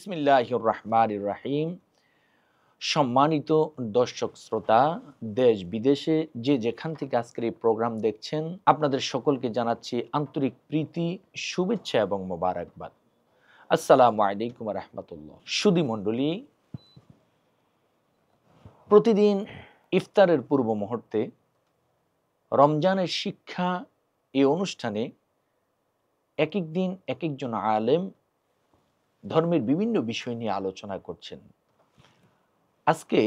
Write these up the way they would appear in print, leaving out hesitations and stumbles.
বিসমিল্লাহির রহমানির রহিম। সম্মানিত দর্শক শ্রোতা, দেশ বিদেশে যে যেখান থেকে আজকের এই প্রোগ্রাম দেখছেন, আপনাদের সকলকে জানাচ্ছি আন্তরিক প্রীতি, শুভেচ্ছা এবং মোবারকবাদ। আসসালামু আলাইকুম রহমতুল্লাহ। সুধী মণ্ডলী, প্রতিদিন ইফতারের পূর্ব মুহূর্তে রমজানের শিক্ষা এই অনুষ্ঠানে এক এক দিন এক একজন আলেম ধর্মের বিভিন্ন বিষয় নিয়ে আলোচনা করছেন। আজকে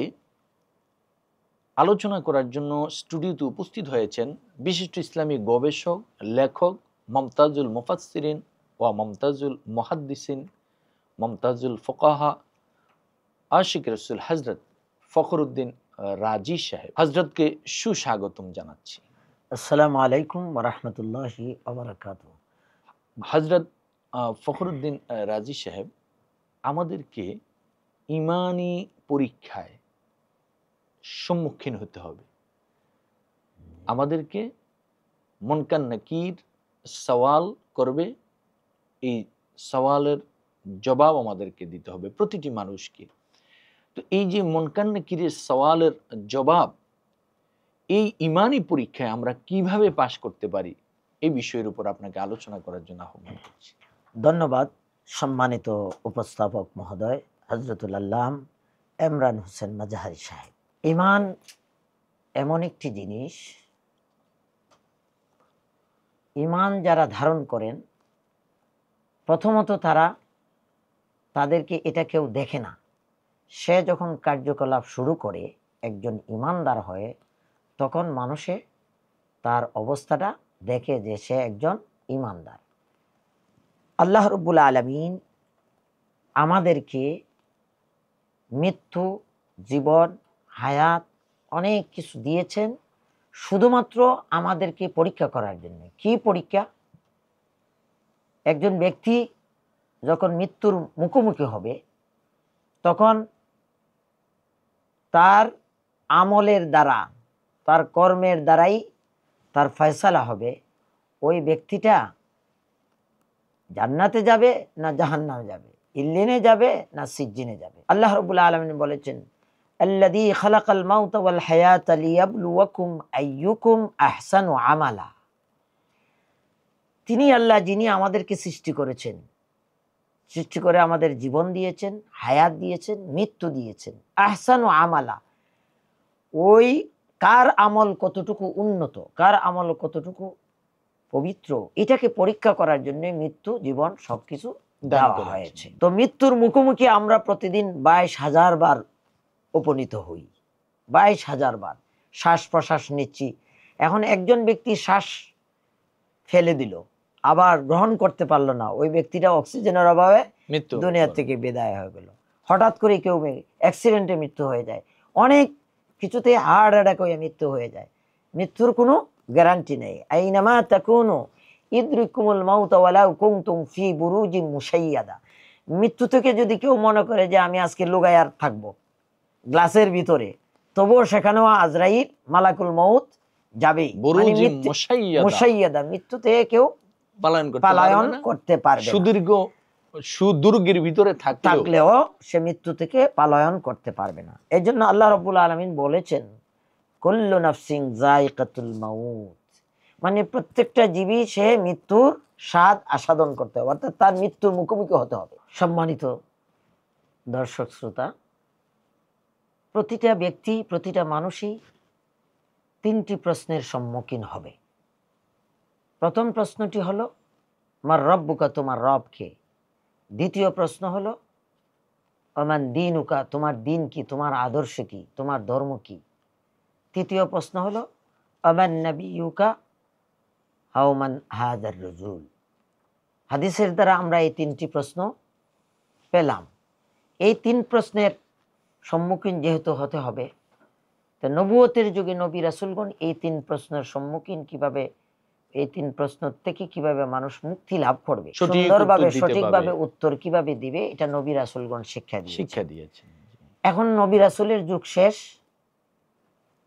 আলোচনা করার জন্য স্টুডিওতে উপস্থিত হয়েছেন বিশিষ্ট ইসলামী গবেষক, লেখক মমতাজুল মুফাসসিরিন ও মমতাজুল মুহাদ্দিসিন, মমতাজুল ফুকাহা, আশিক রসুল হজরত ফখরুদ্দিন রাজি সাহেব। হজরতকে সুস্বাগতম জানাচ্ছি। আসসালামু আলাইকুম ওয়া রাহমাতুল্লাহি ওয়া বারাকাতুহু। হজরত ফখরুদ্দিন রাজি সাহেব, আমাদেরকে ইমানি পরীক্ষায় সম্মুখীন হতে হবে। আমাদেরকে মুনকার নাকির সওয়াল করবে, এই সওয়ালের জবাব আমাদেরকে দিতে হবে প্রতিটি মানুষকে। তো এই যে মুনকার নাকিরের সওয়ালের জবাব, এই ইমানি পরীক্ষায় আমরা কিভাবে পাশ করতে পারি, এই বিষয়ের উপর আপনাকে আলোচনা করার জন্য আহ্বান করছি। ধন্যবাদ সম্মানিত উপস্থাপক মহোদয় হযরতুল আল্লাম ইমরান হোসেন মাজাহারি সাহেব। ঈমান এমন একটি জিনিস, ঈমান যারা ধারণ করেন, প্রথমত তাদেরকে এটা কেউ দেখে না। সে যখন কার্যকলাপ শুরু করে একজন ঈমানদার হয়ে, তখন মানুষে তার অবস্থাটা দেখে যে সে একজন ঈমানদার। আল্লাহ রাব্বুল আলামিন আমাদেরকে মৃত্যু, জীবন, হায়াত অনেক কিছু দিয়েছেন শুধুমাত্র আমাদেরকে পরীক্ষা করার জন্য। কি পরীক্ষা? একজন ব্যক্তি যখন মৃত্যুর মুখোমুখি হবে, তখন তার আমলের দ্বারা, তার কর্মের দ্বারাই তার ফয়সালা হবে ওই ব্যক্তিটা জান্নাতে যাবে না জাহান্নামে যাবে, ইল্লিনে যাবে না সিজ্জিনে যাবে। আল্লাহ রাব্বুল আলামিন বলেছেন, আল্লাযী খালাকাল মাউতা ওয়াল হায়াতা লিয়াবলুয়াকুম আইয়ুকুম আহসানু আমালা। তিনি আল্লাহ, যিনি আমাদেরকে সৃষ্টি করেছেন, সৃষ্টি করে আমাদের জীবন দিয়েছেন, হায়াত দিয়েছেন, মৃত্যু দিয়েছেন। আহসানু আমালা, ওই কার আমল কতটুকু উন্নত, কার আমল কতটুকু পবিত্র, এটাকে পরীক্ষা করার জন্য মৃত্যু, জীবন সবকিছু দেওয়া হয়েছে। তো মৃত্যুর মুখোমুখি আমরা প্রতিদিন 22,000 বার উপনীত হই। 22,000 বার শ্বাস প্রশ্বাস নিচ্ছি। এখন একজন ব্যক্তি শ্বাস ফেলে দিল, আবার গ্রহণ করতে পারলো না, ওই ব্যক্তিটা অক্সিজেনের অভাবে দুনিয়া থেকে বিদায় হয়ে গেল। হঠাৎ করে কেউ অ্যাক্সিডেন্টে মৃত্যু হয়ে যায়, অনেক কিছুতে হার্ট অ্যাটাক হয়ে মৃত্যু হয়ে যায়। মৃত্যুর কোনো গ্যারান্টি নেই। আইনামা তাকুনু ইদরিকুমুল মাউত ওয়ালাউ কুনতুম ফি বুরুজিন মুশাইয়াদা। মৃত্যু থেকে যদি কেউ মনে করে যে আমি আজকে লুগায়ার থাকবো গ্লাসের ভিতরে, তবুও সেখানেও আজরাইল মালাকুল মউত যাবেই। মুশাইয়াদা, মৃত্যু থেকে কেউ পলায়ন করতে পারবে না। সুদূর্গের ভিতরে থাকলেও সে মৃত্যু থেকে পলায়ন করতে পারবে না। এই জন্য আল্লাহ রাব্বুল আলামিন বলেছেন, কুল্লু নাফসিন যায়কাতুল মাউত, মানে প্রত্যেকটা জীবী সে মৃত্যুর স্বাদ আস্বাদন করতে হবে, অর্থাৎ তার মৃত্যুর মুখোমুখি হতে হবে। সম্মানিত দর্শক শ্রোতা, প্রতিটা ব্যক্তি, প্রতিটা মানুষই 3টি প্রশ্নের সম্মুখীন হবে। প্রথম প্রশ্নটি হলো মার রব্বুকা, তোমার রব কে? দ্বিতীয় প্রশ্ন হলো ওমান দীনুকা, তোমার দিন কি, তোমার আদর্শ কি, তোমার ধর্ম কি? তৃতীয় প্রশ্ন হলো ওমান নবিয়ুকা হাওমান হাযার রাজুল। হাদিসের দ্বারা আমরা এই 3টি প্রশ্ন পেলাম। এই 3 প্রশ্নের সম্মুখীন যেহেতু হতে হবে, তো নবুয়তের যুগে নবী রাসূলগণ এই 3 প্রশ্নের সম্মুখীন কিভাবে, এই 3 প্রশ্ন থেকে কিভাবে মানুষ মুক্তি লাভ করবে, সুন্দরভাবে সঠিকভাবে উত্তর কিভাবে দিবে, এটা নবী রাসূলগণ শিক্ষা দিয়েছেন। এখন নবী রাসূলের যুগ শেষ,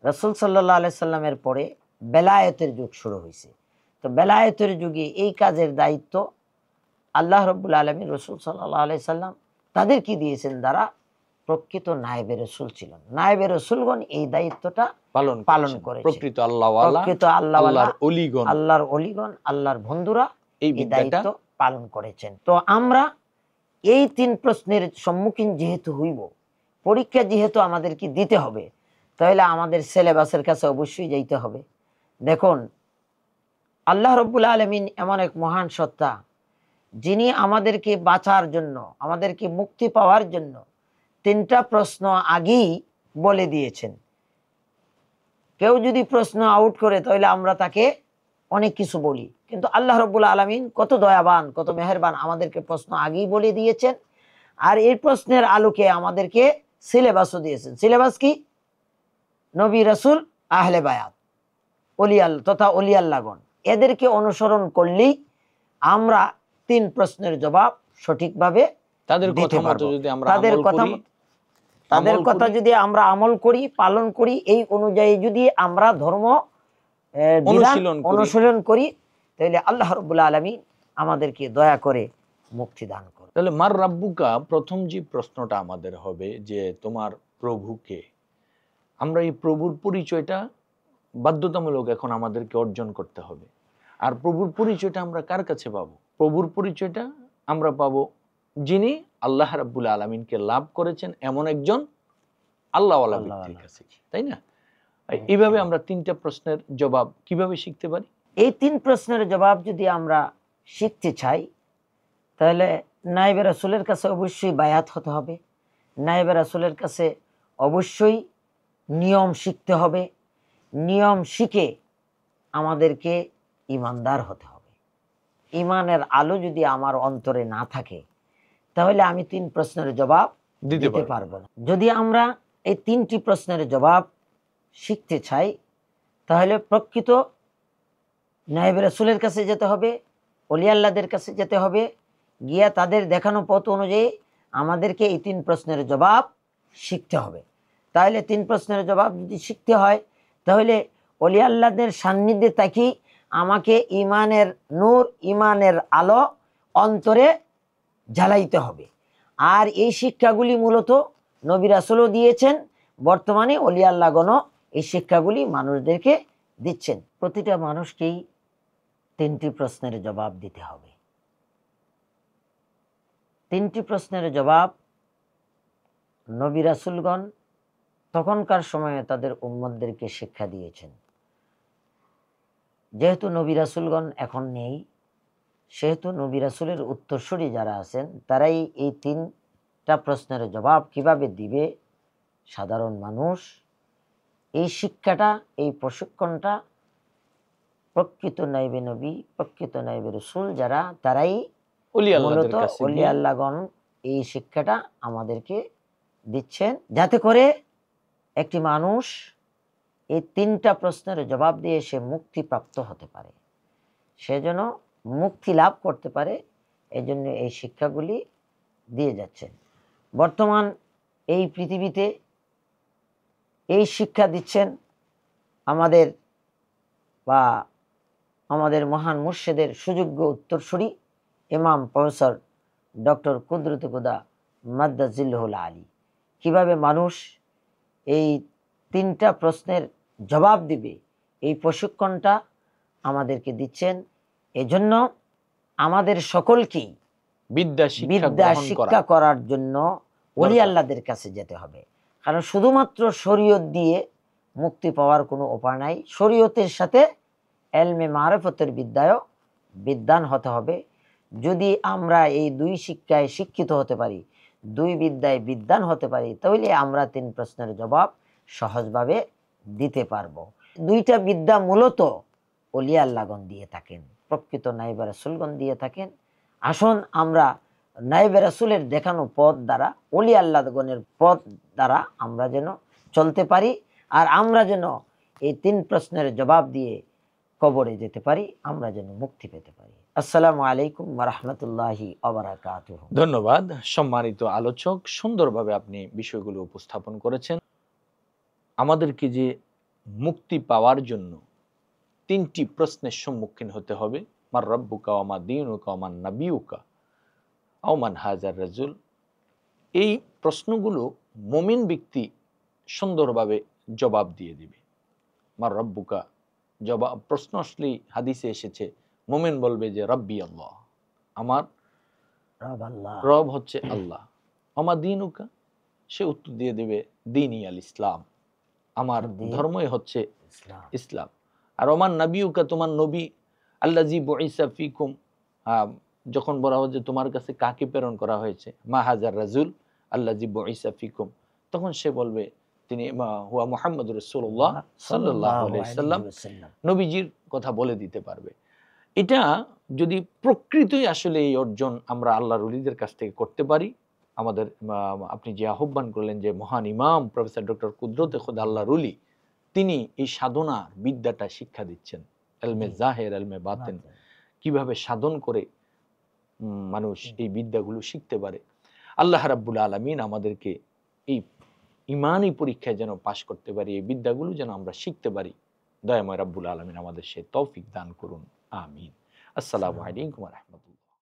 রাসূল সাল্লাল্লাহু আলাইহি সাল্লামের পরে বেলায়েতের যুগ শুরু হয়েছে। তো বেলায়েতের যুগে এই কাজের দায়িত্ব আল্লাহ রাব্বুল আলামিন রাসূল সাল্লাল্লাহু আলাইহি সাল্লাম তাদের কি দিয়েছেন? যারা প্রকৃত নায়েবে রাসূল ছিলেন। নায়েবে রাসূলগণ এই দায়িত্বটা পালন করেছে। প্রকৃত আল্লাহওয়ালা, প্রকৃত আল্লাহওয়ালা, আল্লাহর ওলিগণ, আল্লাহর অলিগণ, আল্লাহর বন্ধুরা এই এই দায়িত্ব পালন করেছেন। তো আমরা এই 3 প্রশ্নের সম্মুখীন যেহেতু হইব, পরীক্ষা যেহেতু আমাদেরকে দিতে হবে, তাহলে আমাদের সিলেবাসের কাছে অবশ্যই যাইতে হবে। দেখুন, আল্লাহ রাব্বুল আলামিন এমন এক মহান সত্তা, যিনি আমাদেরকে বাঁচার জন্য, আমাদেরকে মুক্তি পাওয়ার জন্য 3টা প্রশ্ন আগেই বলে দিয়েছেন। কেউ যদি প্রশ্ন আউট করে তাহলে আমরা তাকে অনেক কিছু বলি, কিন্তু আল্লাহ রাব্বুল আলামিন কত দয়াবান, কত মেহেরবান, আমাদেরকে প্রশ্ন আগেই বলে দিয়েছেন। আর এই প্রশ্নের আলোকে আমাদেরকে সিলেবাসও দিয়েছেন। সিলেবাস কি? নবী রাসূল, আহলে বায়াত, ওলি আল্লাহ তথা ওলি আল্লাহগণ, এদেরকে অনুসরণ করলেই আমরা 3 প্রশ্নের জবাব সঠিকভাবে তাদের দিতে কথা মতো পারবো। যদি আমরা তাদের আমল কথা করি, তাদের আমল কথা করি, যদি আমরা আমল করি, পালন করি, এই অনুযায়ী যদি আমরা ধর্ম বিধান অনুশীলন করি, তাহলে আল্লাহ রাব্বুল আলামিন আমাদেরকে দয়া করে মুক্তি দান করুন। তাহলে মার রাব্বুকা, প্রথম যে প্রশ্নটা আমাদের হবে যে তোমার প্রভুকে, আমরা এই প্রভুর পরিচয়টা বাধ্যতামূলক এখন আমাদেরকে অর্জন করতে হবে। আর প্রভুর পরিচয়টা আমরা কার কাছে পাবো? প্রভুর পরিচয়টা আমরা পাবো যিনি আল্লাহ রাব্বুল আলামিনকে লাভ করেছেন এমন একজন আল্লাহওয়ালা ব্যক্তির কাছে, তাই না? এইভাবে আমরা 3টা প্রশ্নের জবাব কিভাবে শিখতে পারি? এই 3 প্রশ্নের জবাব যদি আমরা শিখতে চাই, তাহলে নায়েবে রাসূলের কাছে অবশ্যই বায়াত হতে হবে। নায়েবে রাসূলের কাছে অবশ্যই নিয়ম শিখতে হবে। নিয়ম শিখে আমাদেরকে ঈমানদার হতে হবে। ঈমানের আলো যদি আমার অন্তরে না থাকে, তাহলে আমি 3 প্রশ্নের জবাব দিতে পারবো না। যদি আমরা এই 3টি প্রশ্নের জবাব শিখতে চাই, তাহলে প্রকৃত নায়েবে রাসূলের কাছে যেতে হবে, ওলি আল্লাহদের কাছে যেতে হবে, গিয়া তাদের দেখানো পথ অনুযায়ী আমাদেরকে এই 3 প্রশ্নের জবাব শিখতে হবে। তাহলে 3 প্রশ্নের জবাব যদি শিখতে হয়, তাহলে ওলি আল্লাহদের সান্নিধ্যে থাকি আমাকে ঈমানের নূর, ঈমানের আলো অন্তরে জ্বালাইতে হবে। আর এই শিক্ষাগুলি মূলত নবী রাসূলও দিয়েছেন, বর্তমানে ওলি আল্লাহগণও এই শিক্ষাগুলি মানুষদেরকে দিচ্ছেন। প্রতিটা মানুষকেই 3টি প্রশ্নের জবাব দিতে হবে। 3টি প্রশ্নের জবাব নবী রাসূলগণ তখনকার সময়ে তাদের উম্মতদেরকে শিক্ষা দিয়েছেন। যেহেতু নবী রাসূলগণ এখন নেই, সেহেতু নবী রাসূলের উত্তরসূরি যারা আছেন তারাই এই 3টা প্রশ্নের জবাব কিভাবে দিবে, সাধারণ মানুষ এই শিক্ষাটা, এই প্রশিক্ষণটা প্রকৃত নায়েবে নবী, প্রকৃত নায়েবে রাসূল যারা, তারাই মূলত ওলি আল্লাহগণ এই শিক্ষাটা আমাদেরকে দিচ্ছেন, যাতে করে একটি মানুষ এই 3টা প্রশ্নের জবাব দিয়ে সে মুক্তিপ্রাপ্ত হতে পারে, সে যেন মুক্তি লাভ করতে পারে। এই জন্য এই শিক্ষাগুলি দিয়ে যাচ্ছেন। বর্তমান এই পৃথিবীতে এই শিক্ষা দিচ্ছেন আমাদের বা আমাদের মহান মুর্শিদের সুযোগ্য উত্তরসূরি ইমাম প্রফেসর ডক্টর কুদরত খুদা মাদ্দাজিল্লাহুল আলী। কিভাবে মানুষ এই 3টা প্রশ্নের জবাব দিবে, এই প্রশিক্ষণটা আমাদেরকে দিচ্ছেন। এজন্য আমাদের সকলকেই বিদ্যা শিক্ষা করার জন্য ওলি আল্লাহদের কাছে যেতে হবে। কারণ শুধুমাত্র শরীয়ত দিয়ে মুক্তি পাওয়ার কোনো উপায় নাই। শরীয়তের সাথে এলমে মারিফতের বিদ্যায়ও বিদ্বান হতে হবে। যদি আমরা এই 2 শিক্ষায় শিক্ষিত হতে পারি, 2 বিদ্যায় বিদ্বান হতে পারি, তাহলে আমরা 3 প্রশ্নের জবাব সহজভাবে দিতে পারবো। 2টা বিদ্যা মূলত ওলি আল্লাহগণ দিয়ে থাকেন, প্রকৃত নায়েবে রাসূলগণ দিয়ে থাকেন। আসুন আমরা নায়েবে রাসূলের দেখানো পথ দ্বারা, ওলি আল্লাহগণের পথ দ্বারা আমরা যেন চলতে পারি, আর আমরা যেন এই 3 প্রশ্নের জবাব দিয়ে কবরে যেতে পারি, আমরা যেন মুক্তি পেতে পারি। আসসালামু আলাইকুম ওয়া রাহমাতুল্লাহি ওয়া বারাকাতুহু। ধন্যবাদ সম্মানিত আলোচক, সুন্দরভাবে আপনি বিষয়গুলো উপস্থাপন করেছেন। আমাদেরকে যে মুক্তি পাওয়ার জন্য 3টি প্রশ্নের সম্মুখীন হতে হবে, মার রাব্বুকা ওয়া মা দীনুকা ওয়া মান নাবিয়ুকা আও মান হাজার রাজুল, এই প্রশ্নগুলো মুমিন ব্যক্তি সুন্দরভাবে জবাব দিয়ে দিবে। মার রব্বুকা, জবাব প্রশ্ন আসলেই হাদিসে এসেছে মুমিন বলবে যে রব্বি আল্লাহ, আমার রব আল্লাহ। রব হচ্ছে আল্লাহ। আমা দীনুকা, সে উত্তর দিয়ে দেবে দীনি আল ইসলাম, আমার দিন ধর্মই হচ্ছে ইসলাম। ইসলাম। আর ওমান নবীউকা, তোমার নবী আল্লাজি বুইসা ফিকুম, যখন বলা হয় যে তোমার কাছে কাকে প্রেরণ করা হয়েছে, মা হাজার রাজুল আল্লাজি বুইসা ফিকুম, তখন সে বলবে তিনি হুয়া মুহাম্মদুর রাসূলুল্লাহ সাল্লাল্লাহু আলাইহি সাল্লাম, নবীজির কথা বলে দিতে পারবে। এটা যদি প্রকৃতই আসলে এই অর্জন আমরা আল্লাহর ওলিদের কাছ থেকে করতে পারি, আমাদের আপনি যে আহ্বান করলেন যে মহান ইমাম প্রফেসর ডক্টর কুদরতে খোদা আল্লাহর ওলি, তিনি এই সাধনা বিদ্যাটা শিক্ষা দিচ্ছেন, এলমে জাহের এলমে বাতেন, কিভাবে সাধন করে মানুষ এই বিদ্যাগুলো শিখতে পারে। আল্লাহ রাব্বুল আলামিন আমাদেরকে এই ইমানি পরীক্ষায় যেন পাশ করতে পারি, এই বিদ্যাগুলো যেন আমরা শিখতে পারি। দয়াময় রাব্বুল আলামিন আমাদের সে তৌফিক দান করুন, আমিন। আসসালামু আলাইকুম ওয়া রাহমাতুল্লাহ।